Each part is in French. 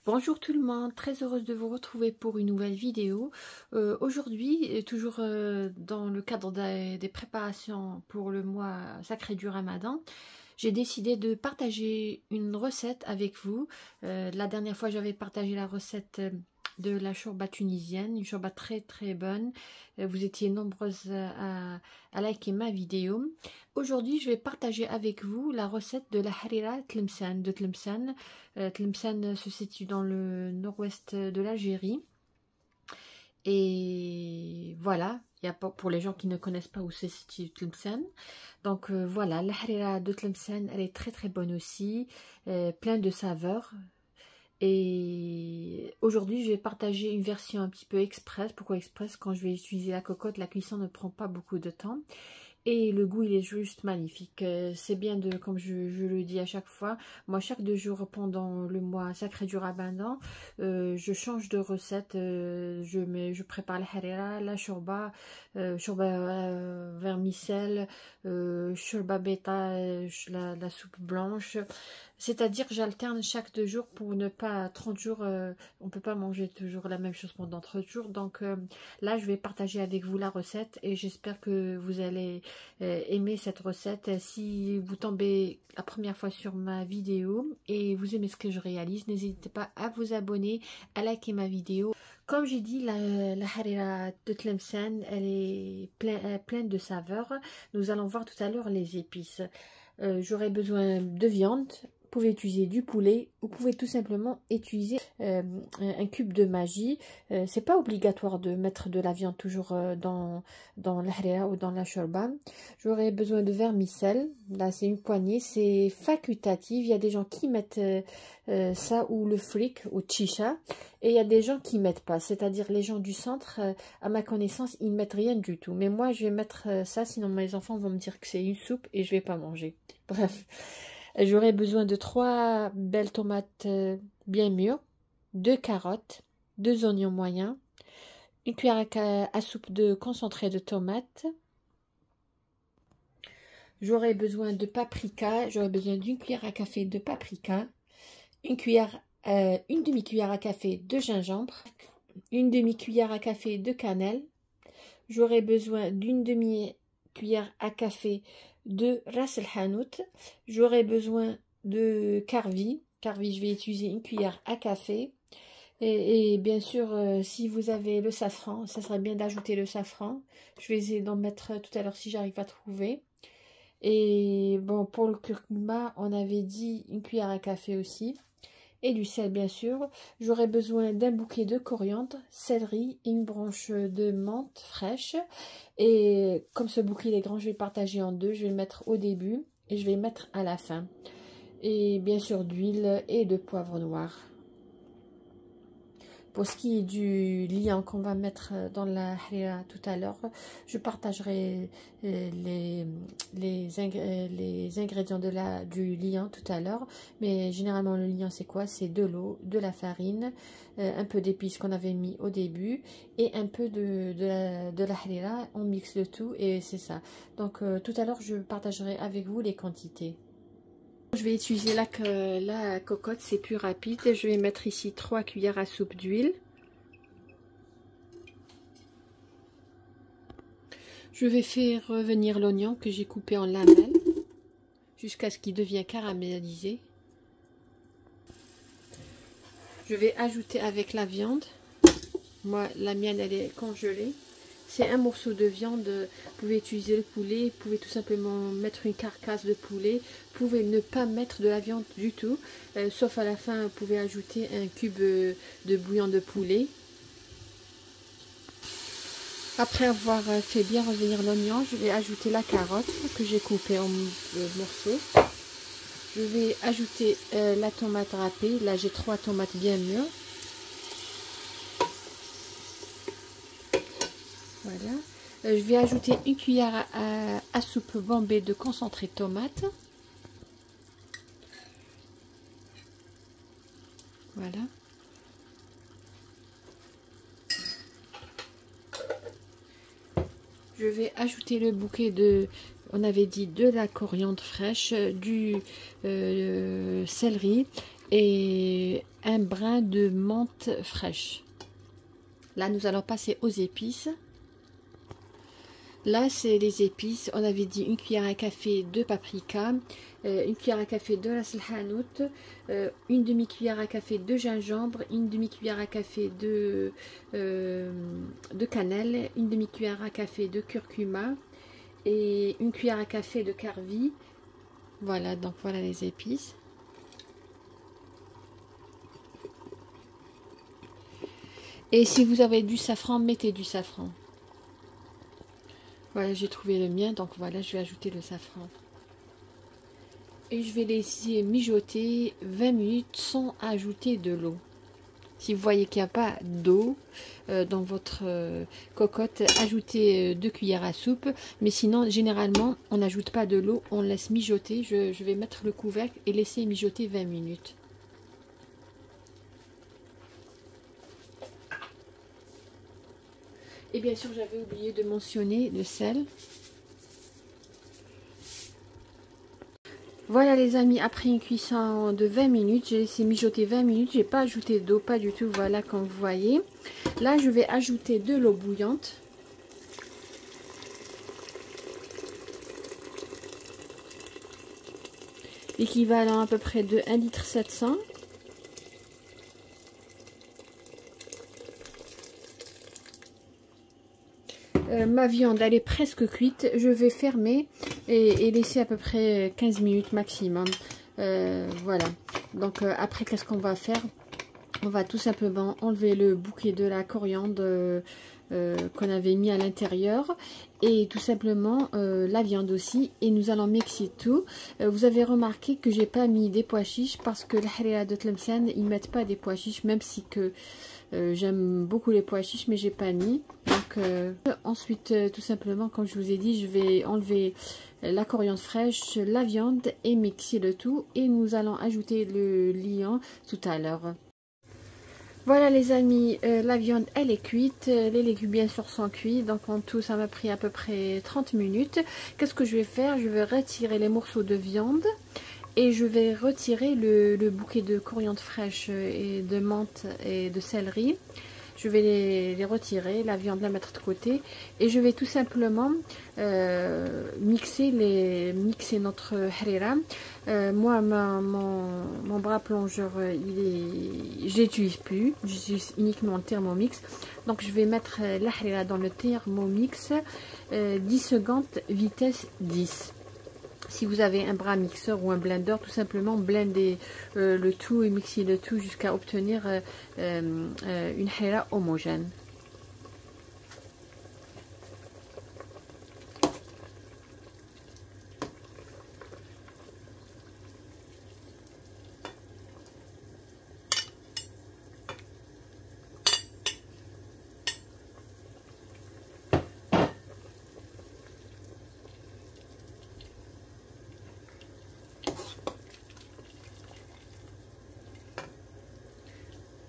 Bonjour tout le monde, très heureuse de vous retrouver pour une nouvelle vidéo. Aujourd'hui, toujours dans le cadre des préparations pour le mois sacré du Ramadan, j'ai décidé de partager une recette avec vous. La dernière fois, j'avais partagé la recette de la chourba tunisienne, une chourba très très bonne. Vous étiez nombreuses à liker ma vidéo. Aujourd'hui, je vais partager avec vous la recette de la harira Tlemcen de Tlemcen. Tlemcen se situe dans le nord-ouest de l'Algérie. Et voilà, il y a pas, pour les gens qui ne connaissent pas où se situe Tlemcen. Donc voilà, la harira de Tlemcen, elle est très très bonne aussi, plein de saveurs. Et aujourd'hui, je vais partager une version un petit peu express. Pourquoi express? Quand je vais utiliser la cocotte, la cuisson ne prend pas beaucoup de temps. Et le goût, il est juste magnifique. C'est bien de, comme je le dis à chaque fois, moi, chaque 2 jours pendant le mois sacré du Ramadan, je change de recette. Je prépare la harira, la shorba, vermicelle, shorba beta, la soupe blanche. C'est-à-dire que j'alterne chaque 2 jours pour ne pas 30 jours, on peut pas manger toujours la même chose pendant 30 jours. Donc là, je vais partager avec vous la recette et j'espère que vous allez aimer cette recette. Si vous tombez la première fois sur ma vidéo et vous aimez ce que je réalise, n'hésitez pas à vous abonner, à liker ma vidéo. Comme j'ai dit, la harira de Tlemcen, elle est pleine de saveurs. Nous allons voir tout à l'heure les épices. J'aurai besoin de viande. Vous pouvez utiliser du poulet, vous pouvez tout simplement utiliser un cube de magie. C'est pas obligatoire de mettre de la viande toujours dans la harira ou dans la shorba. J'aurai besoin de vermicelle, là c'est une poignée, c'est facultatif. Il y a des gens qui mettent ça ou le fric ou chicha, et il y a des gens qui mettent pas, c'est-à-dire les gens du centre, à ma connaissance, ils ne mettent rien du tout. Mais moi je vais mettre ça, sinon mes enfants vont me dire que c'est une soupe et je vais pas manger. Bref. J'aurai besoin de 3 belles tomates bien mûres, 2 carottes, 2 oignons moyens, une cuillère à soupe de concentré de tomates. J'aurai besoin de paprika, j'aurai besoin d'une cuillère à café de paprika, une demi-cuillère à café de gingembre, une demi-cuillère à café de cannelle. J'aurai besoin d'une demi-cuillère à café de ras el hanout. J'aurai besoin de karvi. Karvi, je vais utiliser une cuillère à café. Et bien sûr, si vous avez le safran, ça serait bien d'ajouter le safran. Je vais essayer d'en mettre tout à l'heure si j'arrive à trouver. Et bon, pour le curcuma, on avait dit une cuillère à café aussi. Et du sel bien sûr. J'aurai besoin d'un bouquet de coriandre, céleri et une branche de menthe fraîche. Et comme ce bouquet est grand, je vais le partager en deux. Je vais le mettre au début et je vais le mettre à la fin. Et bien sûr d'huile et de poivre noir. Pour ce qui est du liant qu'on va mettre dans la harira tout à l'heure, je partagerai les ingrédients du liant tout à l'heure. Mais généralement, le liant, c'est quoi? C'est de l'eau, de la farine, un peu d'épices qu'on avait mis au début et un peu de la harira. On mixe le tout et c'est ça. Donc, tout à l'heure, je partagerai avec vous les quantités. Je vais utiliser la cocotte, c'est plus rapide. Je vais mettre ici 3 cuillères à soupe d'huile. Je vais faire revenir l'oignon que j'ai coupé en lamelles jusqu'à ce qu'il devienne caramélisé. Je vais ajouter avec la viande. Moi, la mienne, elle est congelée. C'est un morceau de viande. Vous pouvez utiliser le poulet, vous pouvez tout simplement mettre une carcasse de poulet. Vous pouvez ne pas mettre de la viande du tout, sauf à la fin, vous pouvez ajouter un cube de bouillon de poulet. Après avoir fait bien revenir l'oignon, je vais ajouter la carotte que j'ai coupée en morceaux. Je vais ajouter la tomate râpée. Là, j'ai 3 tomates bien mûres. Voilà. Je vais ajouter une cuillère à soupe bombée de concentré de tomate. Voilà. Je vais ajouter le bouquet de, on avait dit de la coriandre fraîche, du céleri et un brin de menthe fraîche. Là, nous allons passer aux épices. Là, c'est les épices. On avait dit une cuillère à café de paprika, une cuillère à café de ras el hanout, une demi-cuillère à café de gingembre, une demi-cuillère à café de cannelle, une demi-cuillère à café de curcuma et une cuillère à café de karvi. Voilà, donc voilà les épices. Et si vous avez du safran, mettez du safran. Voilà, j'ai trouvé le mien, donc voilà, je vais ajouter le safran. Et je vais laisser mijoter 20 minutes sans ajouter de l'eau. Si vous voyez qu'il n'y a pas d'eau dans votre cocotte, ajoutez 2 cuillères à soupe. Mais sinon, généralement, on n'ajoute pas de l'eau, on laisse mijoter. Je vais mettre le couvercle et laisser mijoter 20 minutes. Et bien sûr, j'avais oublié de mentionner le sel. Voilà les amis, après une cuisson de 20 minutes, j'ai laissé mijoter 20 minutes. J'ai pas ajouté d'eau, pas du tout, voilà comme vous voyez. Là, je vais ajouter de l'eau bouillante. L'équivalent à peu près de 1,7 litre. Ma viande elle est presque cuite, je vais fermer et laisser à peu près 15 minutes maximum. Voilà, donc après qu'est-ce qu'on va faire? On va tout simplement enlever le bouquet de la coriandre qu'on avait mis à l'intérieur et tout simplement la viande aussi, et nous allons mixer tout. Vous avez remarqué que j'ai pas mis des pois chiches parce que la harira de Tlemcen ils mettent pas des pois chiches, même si que j'aime beaucoup les pois chiches, mais j'ai pas mis. Donc ensuite tout simplement, comme je vous ai dit, je vais enlever la coriandre fraîche, la viande et mixer le tout, et nous allons ajouter le liant tout à l'heure. Voilà les amis, la viande elle est cuite, les légumes bien sûr sont cuits, donc en tout ça m'a pris à peu près 30 minutes. Qu'est-ce que je vais faire? Je vais retirer les morceaux de viande et je vais retirer le bouquet de coriandre fraîche et de menthe et de céleri. Je vais les retirer, la viande la mettre de côté, et je vais tout simplement mixer notre harira. Moi, mon bras plongeur, je l'utilise plus, j'utilise uniquement le Thermomix. Donc je vais mettre la harira dans le Thermomix, 10 secondes, vitesse 10. Si vous avez un bras mixeur ou un blender, tout simplement blender le tout et mixer le tout jusqu'à obtenir une harira homogène.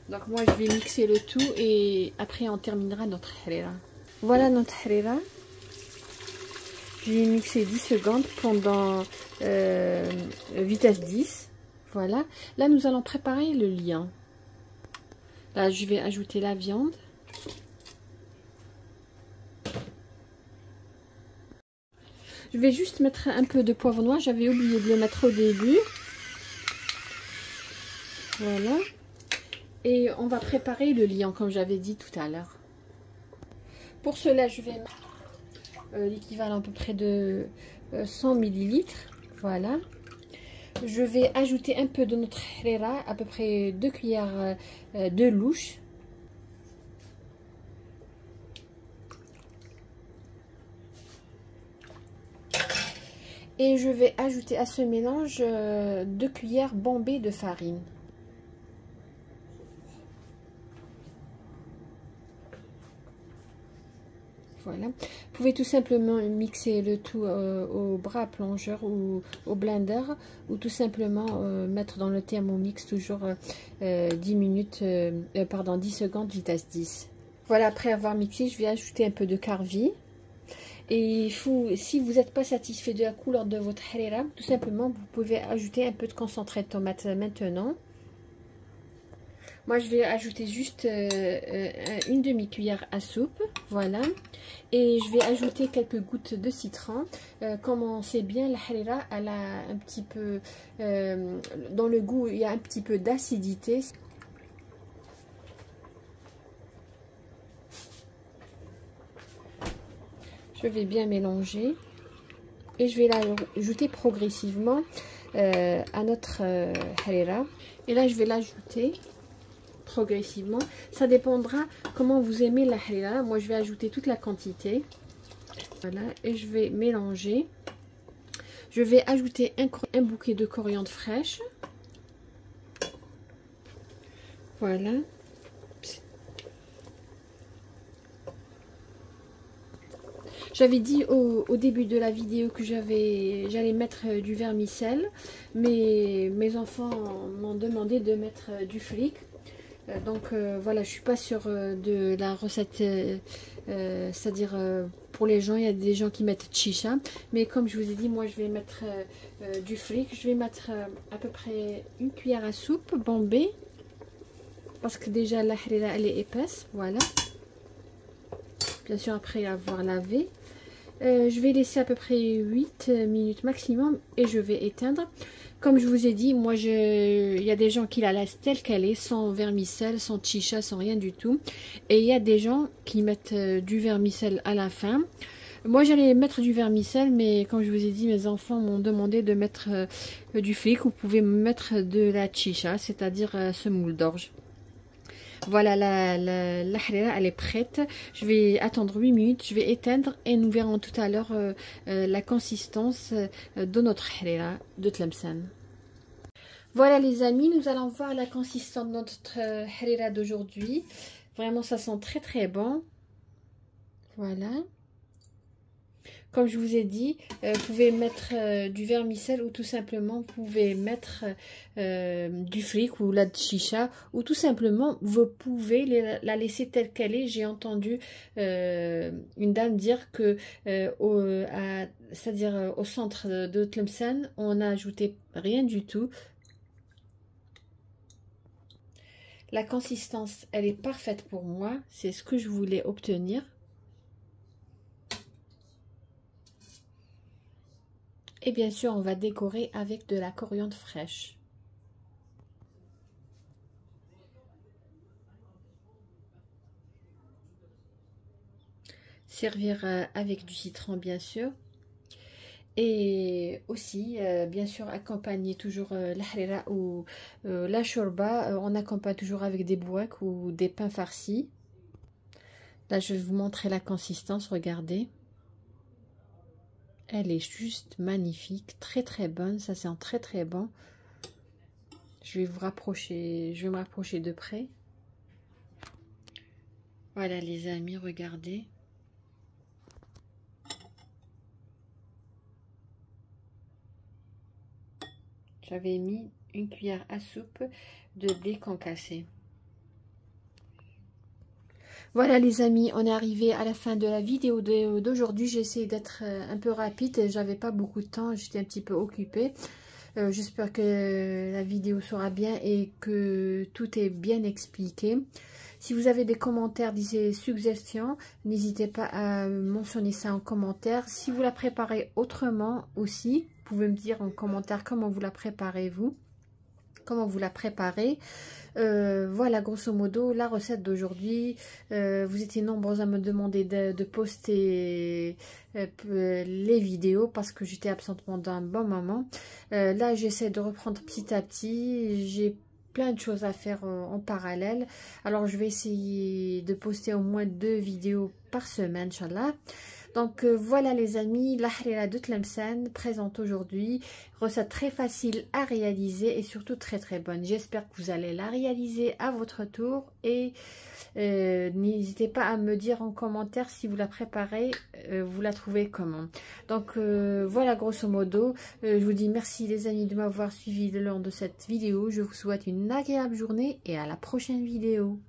Donc moi je vais mixer le tout et après on terminera notre harira. Voilà notre harira. Je vais mixer 10 secondes pendant vitesse 10. Voilà. Là nous allons préparer le liant. Là je vais ajouter la viande. Je vais juste mettre un peu de poivre noir. J'avais oublié de le mettre au début. Voilà. Et on va préparer le liant comme j'avais dit tout à l'heure. Pour cela, je vais mettre l'équivalent à peu près de 100 ml. Voilà. Je vais ajouter un peu de notre harira, à peu près 2 cuillères de louche. Et je vais ajouter à ce mélange 2 cuillères bombées de farine. Voilà. Vous pouvez tout simplement mixer le tout au bras plongeur ou au blender, ou tout simplement mettre dans le Thermomix toujours 10 minutes, 10 secondes, vitesse 10. Voilà, après avoir mixé, je vais ajouter un peu de karvi. Et si vous n'êtes pas satisfait de la couleur de votre harira, tout simplement, vous pouvez ajouter un peu de concentré de tomate maintenant. Moi, je vais ajouter juste une demi-cuillère à soupe, voilà. Et je vais ajouter quelques gouttes de citron. Comme on sait bien, la harira, elle a un petit peu, dans le goût, il y a un petit peu d'acidité. Je vais bien mélanger. Et je vais l'ajouter progressivement à notre harira. Et là, je vais l'ajouter progressivement. Ça dépendra comment vous aimez la harira. Moi, je vais ajouter toute la quantité. Voilà. Et je vais mélanger. Je vais ajouter un bouquet de coriandre fraîche. Voilà. J'avais dit au début de la vidéo que j'allais mettre du vermicelle, mais mes enfants m'ont demandé de mettre du fric. Donc voilà, je suis pas sûre de la recette, c'est-à-dire pour les gens, il y a des gens qui mettent chicha, mais comme je vous ai dit, moi je vais mettre du fric. Je vais mettre à peu près une cuillère à soupe bombée, parce que déjà la harira elle est épaisse, voilà. Bien sûr après avoir lavé. Je vais laisser à peu près 8 minutes maximum et je vais éteindre. Comme je vous ai dit, moi il y a des gens qui la laissent telle qu'elle est, sans vermicelle, sans chicha, sans rien du tout. Et il y a des gens qui mettent du vermicelle à la fin. Moi j'allais mettre du vermicelle, mais comme je vous ai dit, mes enfants m'ont demandé de mettre du fric. Vous pouvez mettre de la chicha, c'est-à-dire semoule d'orge. Voilà, la harira, elle est prête. Je vais attendre 8 minutes, je vais éteindre et nous verrons tout à l'heure la consistance de notre harira de Tlemcen. Voilà les amis, nous allons voir la consistance de notre harira d'aujourd'hui. Vraiment, ça sent très très bon. Voilà. Comme je vous ai dit, vous pouvez mettre du vermicelle ou tout simplement vous pouvez mettre du fric ou la chicha, ou tout simplement vous pouvez la laisser telle qu'elle est. J'ai entendu une dame dire que c'est-à-dire au centre de Tlemcen, on n'a ajouté rien du tout. La consistance, elle est parfaite pour moi, c'est ce que je voulais obtenir. Et bien sûr, on va décorer avec de la coriandre fraîche. Servir avec du citron, bien sûr. Et aussi, bien sûr, accompagner toujours la harira ou la shorba. On accompagne toujours avec des bouacs ou des pains farcis. Là, je vais vous montrer la consistance, regardez. Elle est juste magnifique, très très bonne, ça sent très très bon. Je vais me rapprocher de près. Voilà les amis, regardez. J'avais mis une cuillère à soupe de blé concassé. Voilà les amis, on est arrivé à la fin de la vidéo d'aujourd'hui. J'ai essayé d'être un peu rapide, j'avais pas beaucoup de temps, j'étais un petit peu occupée. J'espère que la vidéo sera bien et que tout est bien expliqué. Si vous avez des commentaires, des suggestions, n'hésitez pas à mentionner ça en commentaire. Si vous la préparez autrement aussi, vous pouvez me dire en commentaire comment vous la préparez vous. Comment vous la préparez. Voilà grosso modo la recette d'aujourd'hui. Vous étiez nombreux à me demander de poster les vidéos parce que j'étais absente pendant un bon moment. Là j'essaie de reprendre petit à petit. J'ai plein de choses à faire en parallèle. Alors je vais essayer de poster au moins 2 vidéos par semaine, Inch'Allah. Donc voilà les amis, la harira de Tlemcen présente aujourd'hui. Recette très facile à réaliser et surtout très très bonne. J'espère que vous allez la réaliser à votre tour. Et n'hésitez pas à me dire en commentaire si vous la préparez, vous la trouvez comment. Donc voilà grosso modo. Je vous dis merci les amis de m'avoir suivi le long de cette vidéo. Je vous souhaite une agréable journée et à la prochaine vidéo.